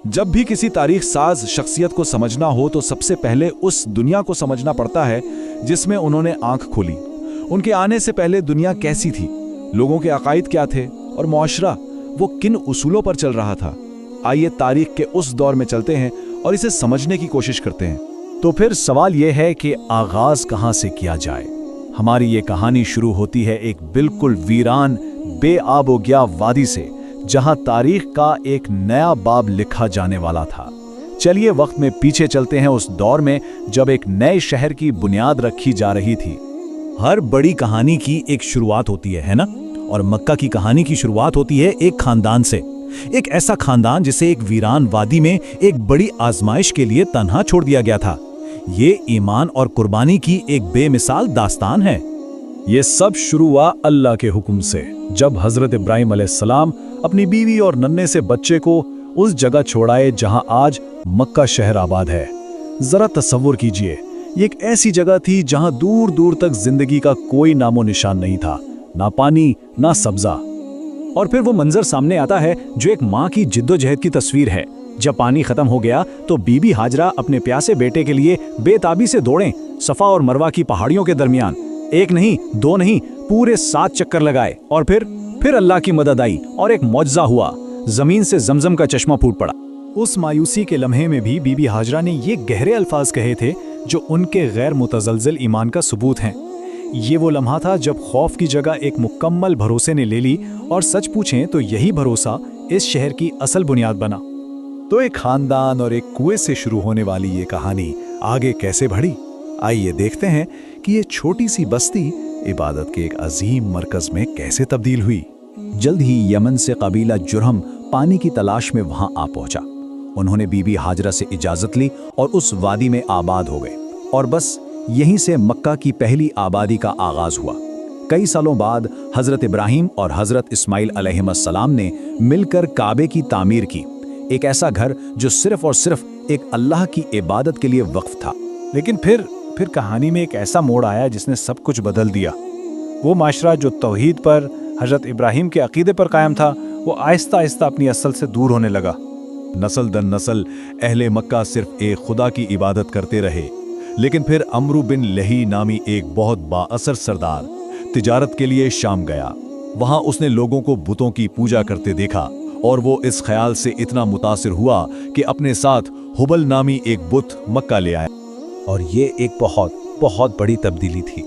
जब भी किसी तारीख साज शख्सियत को समझना हो तो सबसे पहले उस दुनिया को समझना पड़ता है जिसमें उन्होंने आंख खोली। उनके आने से पहले दुनिया कैसी थी, लोगों के अकायद क्या थे और मुआशरा वो किन उसूलों पर चल रहा था। आइए तारीख के उस दौर में चलते हैं और इसे समझने की कोशिश करते हैं। तो फिर सवाल यह है कि आगाज कहां से किया जाए। हमारी ये कहानी शुरू होती है एक बिल्कुल वीरान बेआबोग्या वादी से, जहां तारीख का एक नया बाब लिखा जाने वाला था। चलिए वक्त में पीछे चलते हैं उस दौर में जब एक नए शहर की बुनियाद रखी जा रही थी। हर बड़ी कहानी की एक शुरुआत होती है ना? और मक्का की कहानी की शुरुआत होती है एक खानदान से। एक ऐसा खानदान जिसे एक वीरान वादी में एक बड़ी आजमाइश के लिए तन्हा छोड़ दिया गया था। ये ईमान और कुर्बानी की एक बेमिसाल दास्तान है। ये सब शुरू हुआ अल्लाह के हुक्म से, जब हजरत इब्राहिम अलैहिस्सलाम अपनी बीवी और नन्हे से बच्चे को उस जगह छोड़ाए जहां आज मक्का शहर आबाद है। जरा तसव्वुर कीजिए, ये एक ऐसी जगह थी जहां दूर दूर तक जिंदगी का कोई नामो निशान नहीं था, ना पानी ना सब्जा। और फिर वो मंजर सामने आता है जो एक माँ की जिद्दोजहद की तस्वीर है। जब पानी खत्म हो गया तो बीबी हाजरा अपने प्यासे बेटे के लिए बेताबी से दौड़ें सफा और मरवा की पहाड़ियों के दरमियान। एक नहीं, दो नहीं, पूरे 7 चक्कर लगाए और फिर अल्लाह की मदद आई और एक मौजज़ा हुआ। जमीन से जमजम का चश्मा फूट पड़ा। उस मायूसी के लम्हे में भी बीबी हाजरा ने ये गहरे अल्फाज कहे थे जो उनके गैर मुतज़लज़ल ईमान का सबूत हैं। ये वो लम्हा था जब खौफ की जगह एक मुकम्मल भरोसे ने ले ली, और सच पूछें तो यही भरोसा इस शहर की असल बुनियाद बना। तो एक खानदान और एक कुएं से शुरू होने वाली ये कहानी आगे कैसे बढ़ी, आइए देखते हैं कि ये छोटी सी बस्ती इबादत के एक अजीम मरकज में कैसे तब्दील हुई। जल्द ही यमन से कबीला जुरहम पानी की तलाश में वहां आ पहुंचा। उन्होंने बीबी हाजरा से इजाजत ली और उस वादी में आबाद हो गए, और बस यहीं से मक्का की पहली आबादी का आगाज हुआ। कई सालों बाद हजरत इब्राहिम और हजरत इस्माइल अलैहिस्सलाम ने मिलकर काबे की तामीर की, एक ऐसा घर जो सिर्फ और सिर्फ एक अल्लाह की इबादत के लिए वक्फ था। लेकिन फिर कहानी में एक ऐसा मोड़ आया जिसने सब कुछ बदल दिया। वो माशरा जो तौहीद पर, हजरत इब्राहिम के अकीदे पर कायम था, वो आहिस्ता आहिस्ता अपनी असल से दूर होने लगा। नस्ल दर नस्ल अहले मक्का सिर्फ एक खुदा की इबादत करते रहे। लेकिन फिर अमरू बिन लही नामी एक बहुत बाअसर सरदार तिजारत के लिए शाम गया। वहां उसने लोगों को बुतों की पूजा करते देखा, और वो इस ख्याल से इतना मुतासिर हुआ कि अपने साथ हुबल नामी एक बुत मक्का ले आया। और ये एक बहुत बहुत बड़ी तब्दीली थी।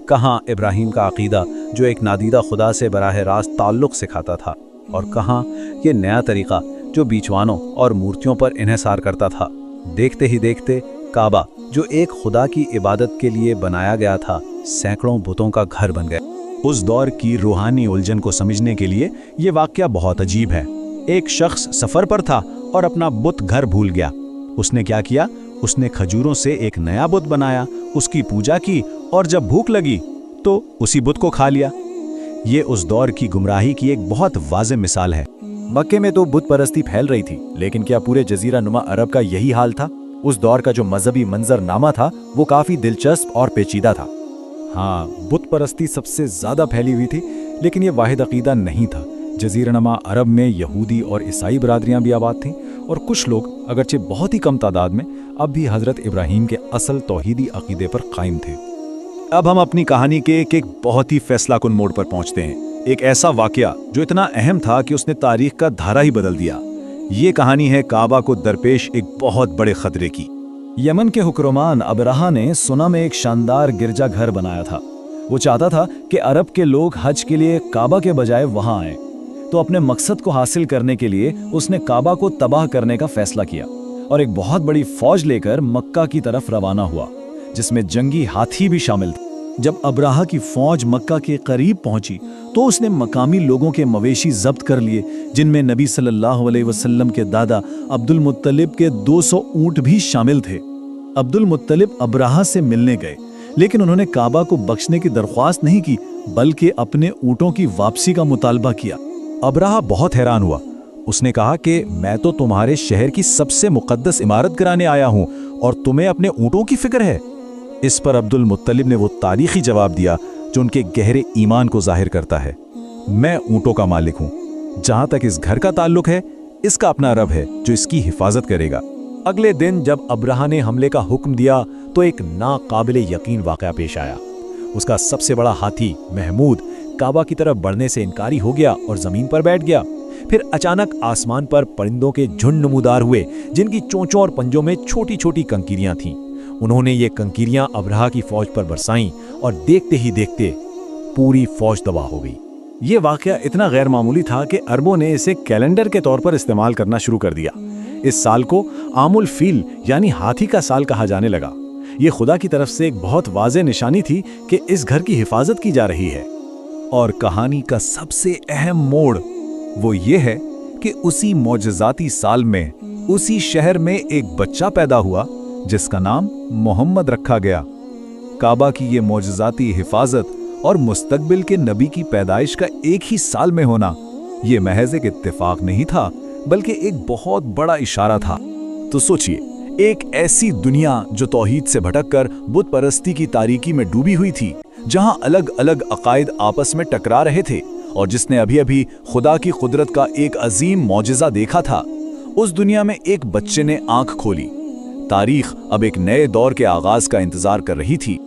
कहाँ इब्राहिम का अकीदा जो एक नादीदा खुदा से बराह रास्त ताल्लुक़ सिखाता था, और कहाँ ये नया तरीक़ा जो बीचवानों और मूर्तियों पर इन्हिसार करता था। देखते ही देखते काबा जो एक खुदा की इबादत के लिए बनाया गया था, सैकड़ों बुतों का घर बन गया। उस दौर की रूहानी उलझन को समझने के लिए ये वाक़या बहुत अजीब है। एक शख्स सफ़र पर था और अपना बुत घर भूल गया। उसने क्या किया? उसने खजूरों से एक नया बुत बनाया, उसकी पूजा की, और जब भूख लगी तो उसी बुत को खा लिया। ये उस दौर की गुमराही की एक बहुत वाज़ेह मिसाल है। मक्के में तो बुत परस्ती फैल रही थी, लेकिन क्या पूरे जजीरा नुमा अरब का यही हाल था? उस दौर का जो मजहबी मंजरनामा था वो काफ़ी दिलचस्प और पेचीदा था। हाँ, बुत परस्ती सबसे ज़्यादा फैली हुई थी, लेकिन ये वाहिद अकीदा नहीं था। जजीरनमा अरब में यहूदी और ईसाई बरादरियाँ भी आबाद थीं, और कुछ लोग अगरचे बहुत ही कम तादाद में अब भी हज़रत इब्राहिम के असल तौहीदी अकीदे पर कायम थे। अब हम अपनी कहानी के एक बहुत ही फैसलाकुन मोड़ पर पहुँचते हैं। एक ऐसा वाक़या जो इतना अहम था कि उसने तारीख का धारा ही बदल दिया। ये कहानी है काबा को दरपेश एक बहुत बड़े खतरे की। यमन के हुक्मरान अबरहा ने सुना में एक शानदार गिरजा घर बनाया था। वो चाहता था कि अरब के लोग हज के लिए काबा के बजाय वहां आए। तो अपने मकसद को हासिल करने के लिए उसने काबा को तबाह करने का फैसला किया और एक बहुत बड़ी फौज लेकर मक्का की तरफ रवाना हुआ, जिसमें जंगी हाथी भी शामिल थे। जब अबराहा की फौज मक्का के करीब पहुंची तो उसने मकामी लोगों के मवेशी जब्त कर लिए, जिनमें नबी सल्लल्लाहु अलैहि वसल्लम के दादा अब्दुल मुत्तलिब के 200 ऊंट भी शामिल थे। अब्दुल मुत्तलिब अबराहा से मिलने गए, लेकिन उन्होंने काबा को बख्शने की दरख्वास्त नहीं की, बल्कि अपने ऊँटों की वापसी का मुतालबा किया। अबराहा बहुत हैरान हुआ। उसने कहा कि मैं तो तुम्हारे शहर की सबसे मुकद्दस इमारत कराने आया हूँ और तुम्हें अपने ऊँटों की फिक्र है। इस पर अब्दुल मुत्तलिब ने वो तारीखी जवाब दिया जो उनके गहरे ईमान को जाहिर करता है। मैं ऊँटों का मालिक हूँ। जहाँ तक इस घर का ताल्लुक है, इसका अपना रब है जो इसकी हिफाजत करेगा। अगले दिन जब अब्राहा ने हमले का हुक्म दिया तो एक नाकाबिले यकीन वाकया पेश आया। उसका सबसे बड़ा हाथी महमूद काबा की तरफ बढ़ने से इनकारी हो गया और जमीन पर बैठ गया। फिर अचानक आसमान पर परिंदों के झुंड नमूदार हुए, जिनकी चोंचों और पंजों में छोटी छोटी कंकीरियां थीं। उन्होंने ये कंकीरियां अब्राहा की फौज पर बरसाईं और देखते ही देखते पूरी फौज तबाह हो गई। ये वाकया इतना गैर मामूली था कि अरबों ने इसे कैलेंडर के तौर पर इस्तेमाल करना शुरू कर दिया। इस साल को आमुल फील यानी हाथी का साल कहा जाने लगा। ये खुदा की तरफ से एक बहुत वाज़ेह निशानी थी कि इस घर की हिफाजत की जा रही है। और कहानी का सबसे अहम मोड़ वो ये है कि उसी मौजज़ाती साल में उसी शहर में एक बच्चा पैदा हुआ जिसका नाम मोहम्मद रखा गया। काबा की ये मौजज़ाती हिफाजत और मुस्तकबिल के नबी की पैदाइश का एक ही साल में होना, ये महज एक इत्तेफाक नहीं था बल्कि एक बहुत बड़ा इशारा था। तो सोचिए, एक ऐसी दुनिया जो तौहीद से भटककर बुत परस्ती की तारीकी में डूबी हुई थी, जहां अलग अलग अकायद आपस में टकरा रहे थे और जिसने अभी अभी खुदा की कुदरत का एक अजीम मौजिज़ा देखा था, उस दुनिया में एक बच्चे ने आंख खोली। तारीख अब एक नए दौर के आगाज का इंतजार कर रही थी।